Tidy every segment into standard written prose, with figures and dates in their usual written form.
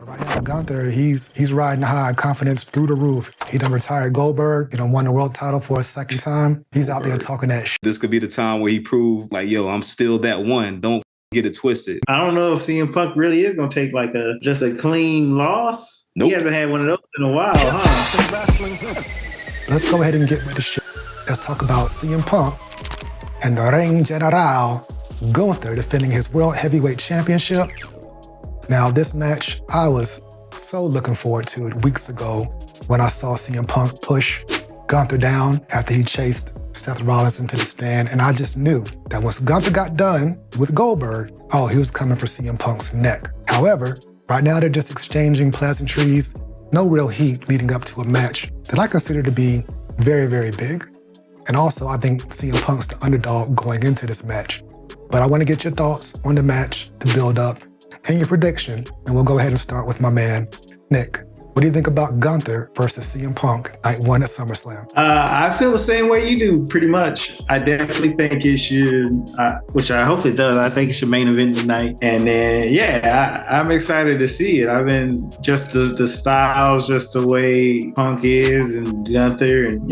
Right now, Gunther, he's riding high, confidence through the roof. He done retired Goldberg, won the world title for a second time. He's out there talking that shit. This could be the time where he proved, like, yo, I'm still that one. Don't get it twisted. I don't know if CM Punk really is going to take like just a clean loss. Nope. He hasn't had one of those in a while, huh? Let's go ahead and get with the shit. Let's talk about CM Punk and the Ring General, Gunther, defending his World Heavyweight Championship. Now, this match, I was so looking forward to it weeks ago when I saw CM Punk push Gunther down after he chased Seth Rollins into the stand, and I just knew that once Gunther got done with Goldberg, he was coming for CM Punk's neck. However, right now they're just exchanging pleasantries, no real heat leading up to a match that I consider to be very, very big. And also, I think CM Punk's the underdog going into this match. But I want to get your thoughts on the match, the build-up, and your prediction, and we'll go ahead and start with my man, Nick. What do you think about Gunther versus CM Punk, night one at SummerSlam? I feel the same way you do, pretty much. I definitely think it should, which I hope it does, I think it should main event tonight. And then, I'm excited to see it. I've been just the styles, just the way Punk is and Gunther. And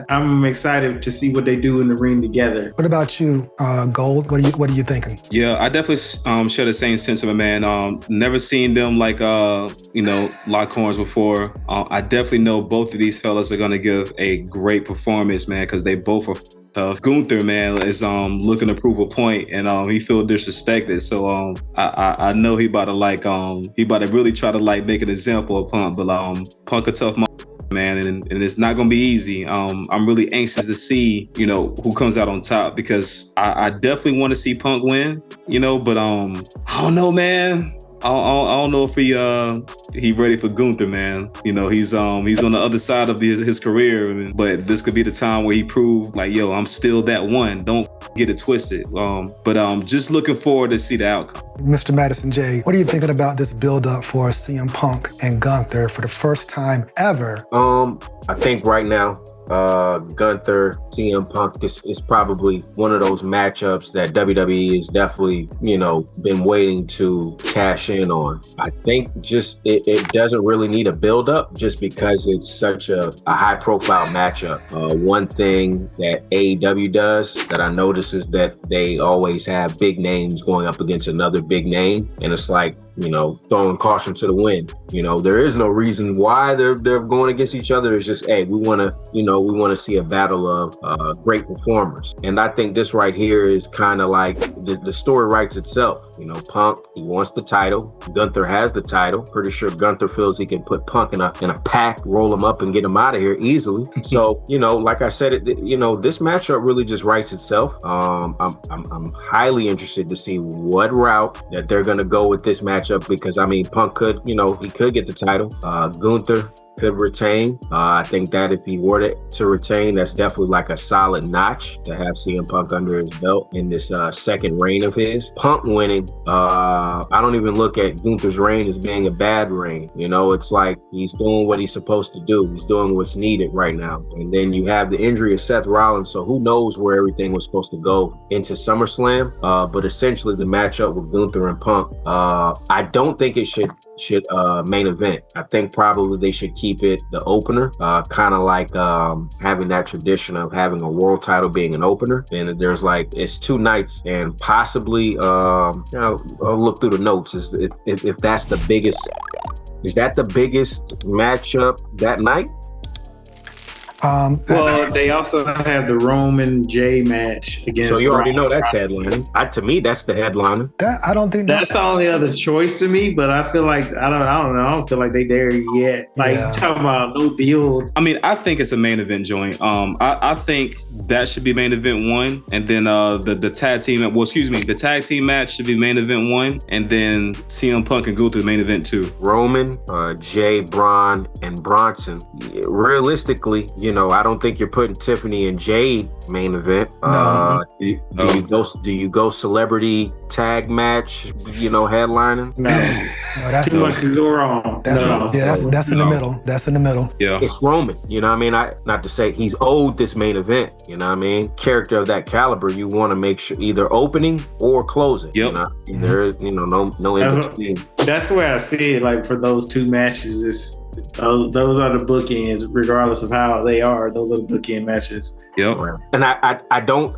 I'm excited to see what they do in the ring together. What about you, Gold? What are you thinking? Yeah, I definitely share the same sentiment, man. Never seen them like, lock horns before. I definitely know both of these fellas are going to give a great performance, man, because they both are tough. Gunther, man, is looking to prove a point, and he feel disrespected. So I know he about to really try to make an example of Punk. But Punk a tough man, and it's not going to be easy. I'm really anxious to see, who comes out on top, because I definitely want to see Punk win, but I don't know, man. I don't know if he ready for Gunther, man. He's on the other side of his career, but this could be the time where he proved, like, yo, I'm still that one. Don't get it twisted. But just looking forward to see the outcome. Mr. Madison Jay, what are you thinking about this build-up for CM Punk and Gunther for the first time ever? I think right now, Gunther, CM Punk is probably one of those matchups that WWE is definitely, been waiting to cash in on. I think just it doesn't really need a build-up just because it's such a high-profile matchup. One thing that AEW does that I notice is that they always have big names going up against another big name, and it's like, throwing caution to the wind. There is no reason why they're going against each other. It's just, hey, we want to see a battle of great performers. And I think this right here is kind of like the story writes itself. Punk, he wants the title. Gunther has the title. Pretty sure Gunther feels he can put Punk in a pack, roll him up, and get him out of here easily. So, like I said, this matchup really just writes itself. I'm highly interested to see what route that they're going to go with this matchup, because Punk could, he could get the title. Gunther could retain. I think that if he were to retain, that's definitely like a solid notch to have CM Punk under his belt in this second reign of his. Punk winning, I don't even look at Gunther's reign as being a bad reign. It's like he's doing what he's supposed to do. He's doing what's needed right now. And then you have the injury of Seth Rollins, so who knows where everything was supposed to go into SummerSlam. But essentially the matchup with Gunther and Punk, I don't think it should main event. I think probably they should keep it the opener, kind of like having that tradition of having a world title being an opener. And there's it's two nights, and possibly I'll look through the notes. If that's the biggest, is that the biggest matchup that night? Well, they also have the Roman Jay match against. So you already know that's headlining. To me, that's the headliner. I don't think that's the only other choice to me. But I feel like I don't know. I don't feel like they there yet. Talking about no build. I think it's a main event joint. I think that should be main event one, and then the tag team. The tag team match should be main event one, and then CM Punk and Gunther main event two. Roman, Jay, Braun, and Bronson. Realistically, I don't think you're putting Tiffany and Jade main event. No. Do you go celebrity tag match? Headlining. No, that's too much could go wrong. That's in the middle. That's in the middle. Yeah, it's Roman. Not to say he's owed this main event. Character of that caliber, you want to make sure either opening or closing. Yep. There is no in between. That's the way I see it. Like for those two matches, those are the bookends, regardless of how they are. Those are the bookend matches. Yep. And I don't,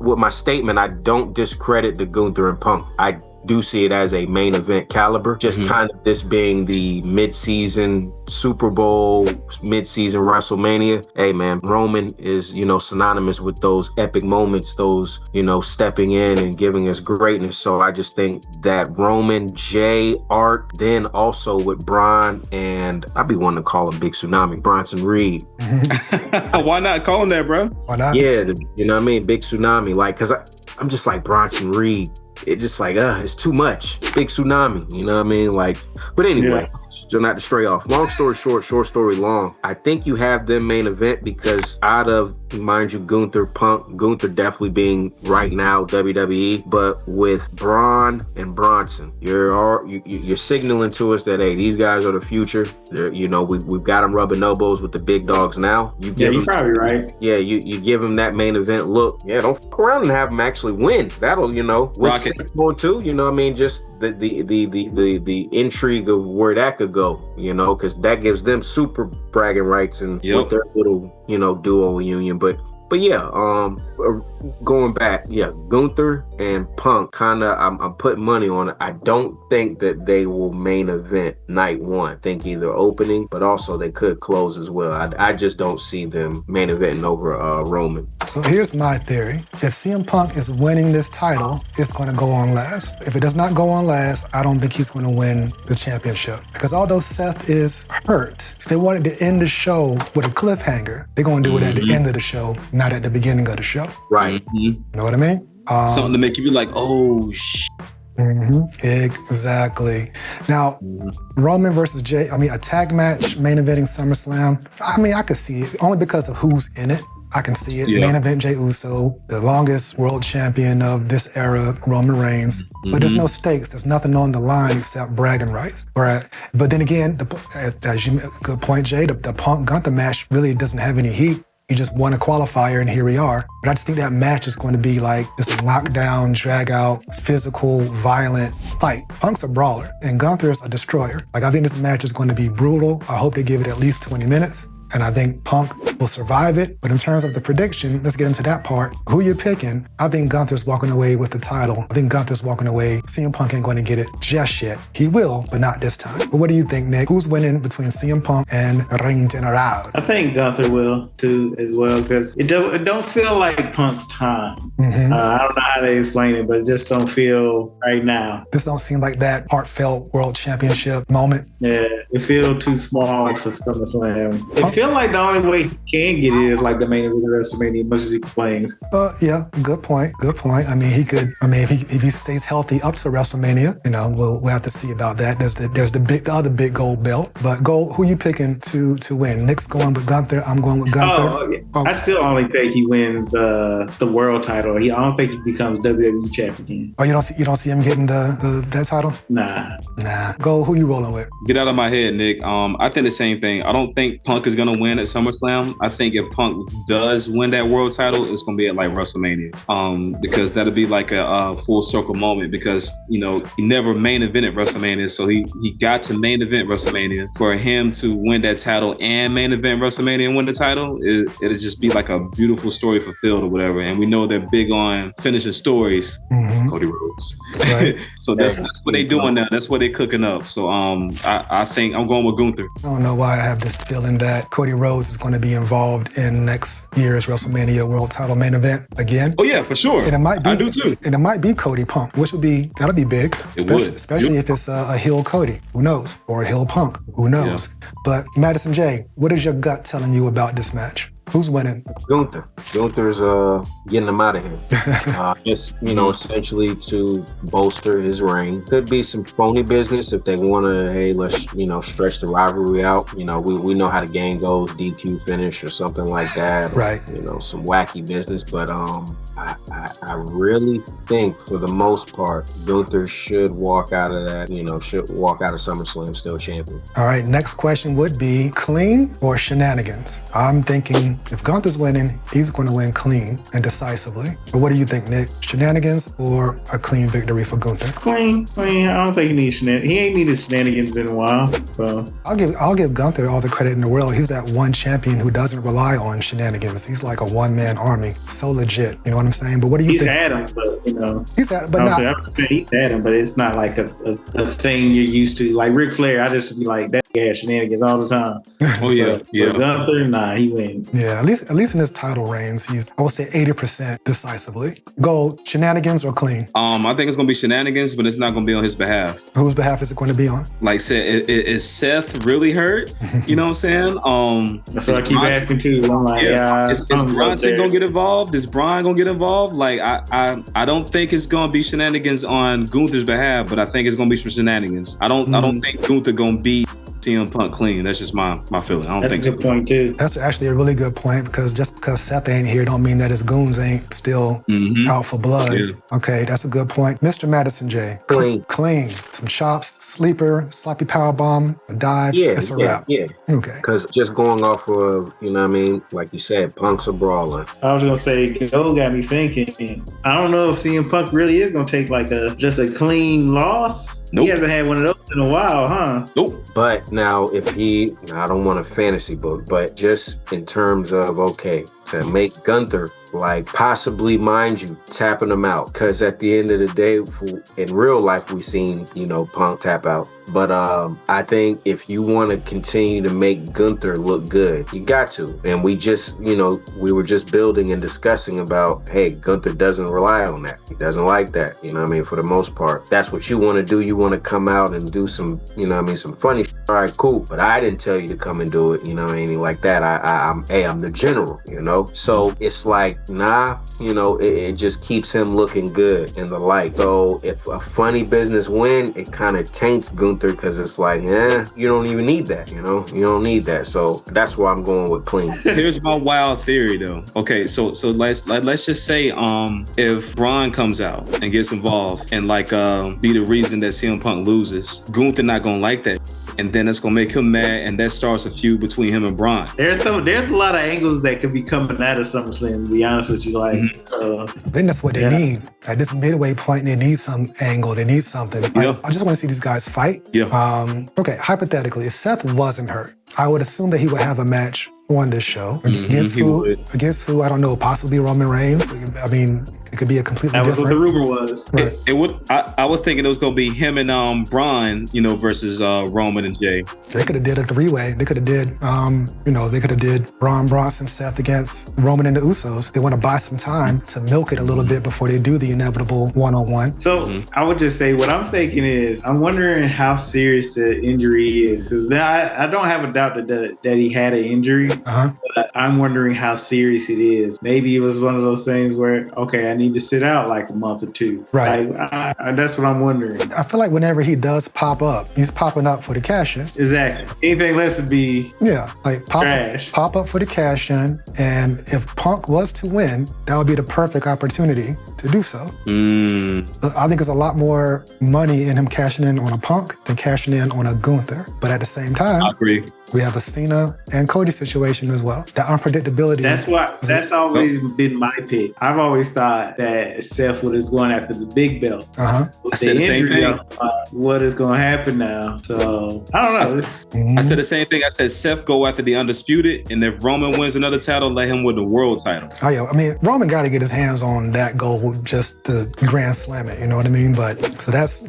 with my statement, I don't discredit the Gunther and Punk. I do see it as a main event caliber, just kind of this being the mid-season Super Bowl, mid-season WrestleMania. Hey man, Roman is, synonymous with those epic moments, those, stepping in and giving us greatness. So I just think that Roman, Jay, Art, then also with Braun, and I'd be wanting to call him Big Tsunami, Bronson Reed. Why not call him that, bro? Why not? Yeah, Big Tsunami. Like, cause I'm just like Bronson Reed. It just like, it's too much. Big Tsunami, but anyway, so not to stray off. Long story short story long. I think you have them main event because out of, mind you, Gunther, Punk, Gunther definitely being right now WWE, but with Braun and Bronson, you're signaling to us that, hey, these guys are the future. We've got them rubbing elbows with the big dogs now. You're probably right. Yeah, you give them that main event look. Yeah, don't fuck around and have them actually win. That'll, rock it. Too, just the intrigue of where that could go, because that gives them super bragging rights and with their little, duo union. But yeah, going back, Gunther and Punk, I'm putting money on it. I don't think that they will main event night one. I think either opening, but also they could close as well. I just don't see them main eventing over Roman. So here's my theory. If CM Punk is winning this title, it's going to go on last. If it does not go on last, I don't think he's going to win the championship. Because although Seth is hurt, if they wanted to end the show with a cliffhanger, they're going to do it at the end of the show, not at the beginning of the show. Right. You know what I mean? Something to make you be like, oh, Exactly. Now, Roman versus Jay, a tag match, main eventing SummerSlam. I could see it only because of who's in it. I can see it. Yeah. Main event Jey Uso, the longest world champion of this era, Roman Reigns. But there's no stakes. There's nothing on the line except bragging rights. Right? But then again, good point, Jay, the Punk Gunther match really doesn't have any heat. He just won a qualifier and here we are. But I just think that match is going to be like just a knockdown, drag out, physical, violent fight. Punk's a brawler and Gunther's a destroyer. I think this match is going to be brutal. I hope they give it at least 20 minutes. And I think Punk will survive it. But in terms of the prediction, let's get into that part. Who you're picking, I think Gunther's walking away with the title. I think Gunther's walking away. CM Punk ain't going to get it just yet. He will, but not this time. But what do you think, Nick? Who's winning between CM Punk and Ring General? I think Gunther will, too, as well, because it don't feel like Punk's time. I don't know how to explain it, but it just don't feel right now. This don't seem like that heartfelt world championship moment. Yeah, it feels too small for SummerSlam. I feel like the only way he can get it is like the main event of WrestleMania, much as he complains. Yeah, good point. He could. If he stays healthy up to WrestleMania, we'll have to see about that. There's the other big gold belt. But who you picking to win? Nick's going with Gunther. I'm going with Gunther. I still only think he wins the world title. I don't think he becomes WWE champion. Oh, you don't see him getting that title? Nah. Go. Who you rolling with? Get out of my head, Nick. I think the same thing. I don't think Punk is gonna win at SummerSlam. I think if Punk does win that world title, it's gonna be at like WrestleMania. Because that'll be like a full circle moment because he never main evented WrestleMania, so he got to main event WrestleMania. For him to win that title and main event WrestleMania and win the title, it'll just be like a beautiful story fulfilled or whatever. And we know they're big on finishing stories. Cody Rhodes. Right. So that's what they're doing now. That's what they're cooking up. So I think I'm going with Gunther. I don't know why I have this feeling that Cody Rhodes is going to be involved in next year's WrestleMania World Title main event again. Oh yeah, for sure. And it might be. I do too. And it might be Cody Punk, which that'll be big. Especially if it's a heel Cody. Who knows? Or a heel Punk. Who knows? Yeah. But Madison Jay, what is your gut telling you about this match? Who's winning? Gunther. Gunther's getting him out of here. Just, essentially to bolster his reign. Could be some phony business if they want to, hey, let's, stretch the rivalry out. We know how the game goes, DQ finish or something like that. Right. Some wacky business. But I really think for the most part, Gunther should walk out of that, should walk out of SummerSlam still champion. All right, next question would be clean or shenanigans? I'm thinking if Gunther's winning, he's going to win clean and decisively. But what do you think, Nick? Shenanigans or a clean victory for Gunther? Clean. I don't think he needs shenanigans. He ain't needed shenanigans in a while. So I'll give Gunther all the credit in the world. He's that one champion who doesn't rely on shenanigans. He's like a one-man army. So legit. You know what I'm saying? But what do you think? He's had him, but He's had, but not. He's had him, but it's not like a thing you're used to. Like Ric Flair, I just be like, that guy has shenanigans all the time. Oh yeah, But Gunther, nah, he wins. Yeah, at least in his title reigns, he's, I would say, 80% decisively. Go shenanigans or clean? I think it's gonna be shenanigans, but it's not gonna be on his behalf. Whose behalf is it going to be on? Like said, is Seth really hurt? You know what I'm saying? That's what I keep asking too. I'm like, is Bronson gonna get involved? Is Brian gonna get involved? Like I don't think it's gonna be shenanigans on Gunther's behalf, but I think it's gonna be some shenanigans. I don't think Gunther gonna beat CM Punk clean. That's just my feeling. I don't That's think a good point too. That's actually a really good point, because just because Seth ain't here don't mean that his goons ain't still out for blood. Yeah. Okay, that's a good point. Mr. Madison Jay. Clean. Some chops, sleeper, sloppy powerbomb, a dive. It's a wrap. Yeah. Okay. Because just going off of, like you said, Punk's a brawler. I was gonna say, Go got me thinking. I don't know if CM Punk really is gonna take like just a clean loss. Nope. He hasn't had one of those in a while, huh? Nope. But now I don't want a fantasy book, but just in terms of, to make Gunther, like possibly, mind you, tapping him out. Because at the end of the day, in real life, we've seen, Punk tap out. But I think if you want to continue to make Gunther look good, you got to. And we just, we were just building and discussing about, hey, Gunther doesn't rely on that. He doesn't like that. For the most part. That's what you want to do. You want to come out and do some, some funny shit. All right, cool. But I didn't tell you to come and do it, anything like that. I'm the general, So it's like, nah, it just keeps him looking good in the light. So if a funny business win, it kind of taints Gunther, because it's like, you don't even need that, you don't need that. So that's why I'm going with clean. Here's my wild theory though. Okay, so let's just say if Braun comes out and gets involved and be the reason that CM Punk loses, Gunther not gonna like that. And then it's gonna make him mad, and that starts a feud between him and Braun. There's a lot of angles that could be coming out of SummerSlam, to be honest with you. I think that's what they need. At this midway point, they need some angle. They need something. I just want to see these guys fight. Yeah. Okay, hypothetically, if Seth wasn't hurt, I would assume that he would have a match on this show against who I don't know, possibly Roman Reigns. I mean, it could be a completely different. That was what the rumor was. Right. It would. I was thinking it was going to be him and Braun, versus Roman and Jay. They could have did a three-way. They could have did, they could have did Braun, Bronson, Seth against Roman and the Usos. They want to buy some time to milk it a little bit before they do the inevitable one-on-one. So I would just say, what I'm thinking is, I'm wondering how serious the injury is, because I don't have a doubt that he had an injury. But I'm wondering how serious it is. Maybe it was one of those things where, I need to sit out like a month or two. Right. That's what I'm wondering. I feel like whenever he does pop up, he's popping up for the cash-in. Exactly. Anything less would be pop up for the cash-in. And if Punk was to win, that would be the perfect opportunity to do so. I think there's a lot more money in him cashing in on a Punk than cashing in on a Gunther. But at the same time, I agree. We have a Cena and Cody situation as well. The unpredictability. That's always been my pick. I've always thought that Seth was going after the big belt. I said the same thing. What is going to happen now? So I don't know. I said the same thing. I said Seth go after the undisputed, and if Roman wins another title, let him win the world title. Oh yeah, I mean Roman got to get his hands on that gold just to grand slam it. You know what I mean? But so that's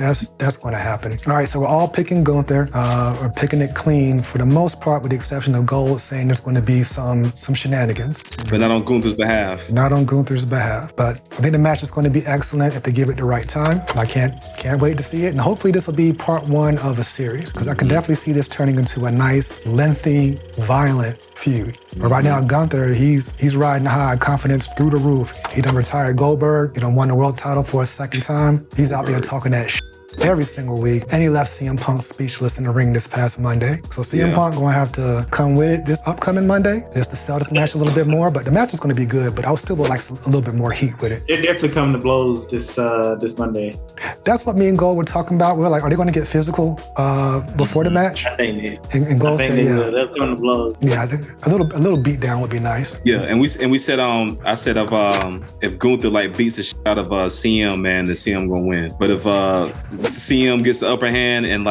going to happen. All right, so we're all picking Gunther. We're picking it clean for the most most part, with the exception of Gold saying there's going to be some shenanigans. But not on Gunther's behalf. Not on Gunther's behalf. But I think the match is going to be excellent if they give it the right time. And I can't wait to see it. And hopefully this will be part one of a series, because I can definitely see this turning into a nice, lengthy, violent feud. But right now, Gunther, he's riding high, confidence through the roof. He done retired Goldberg. He done won the world title for a second time. He's out there talking that shit every single week. And he left CM Punk speechless in the ring this past Monday. So CM Punk gonna have to come with it this upcoming Monday just to sell this match a little bit more. But the match is gonna be good, but I still would like a little bit more heat with it. They're definitely coming to blows this Monday. That's what me and Gold were talking about. We were like, are they gonna get physical before the match? I think they. And Gold said, yeah. They're coming to blows. Yeah, I think a little beat down would be nice. Yeah, and we said I said if Gunther like beats the shit out of CM, man, then CM gonna win. But if CM gets the upper hand and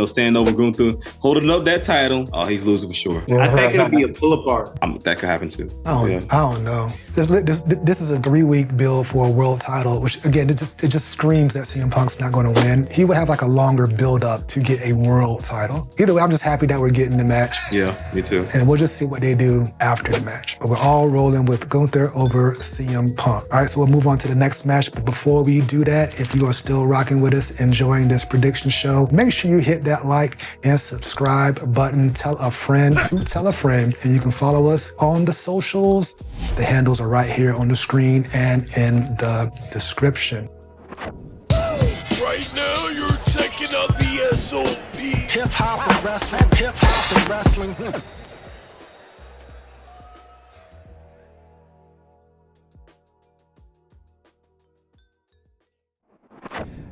stand over Gunther, holding up that title, he's losing for sure. I think it'll be a pull apart. That could happen too. I don't know. This is a 3-week build for a world title, which again, it just screams that CM Punk's not going to win. He would have like a longer build up to get a world title. Either way, I'm just happy that we're getting the match. Yeah, me too. And we'll just see what they do after the match. But we're all rolling with Gunther over CM Punk. All right, so we'll move on to the next match. But before we do that, if you are still rocking with us, enjoying this prediction show, make sure you hit that like and subscribe button. Tell a friend to tell a friend. And you can follow us on the socials. The handles are right here on the screen and in the description. Right now, you're checking out VSOP. Hip-hop and wrestling, hip-hop and wrestling.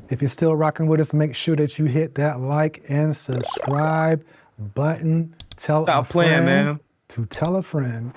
If you're still rocking with us, make sure that you hit that like and subscribe button. Tell a friend to tell a friend.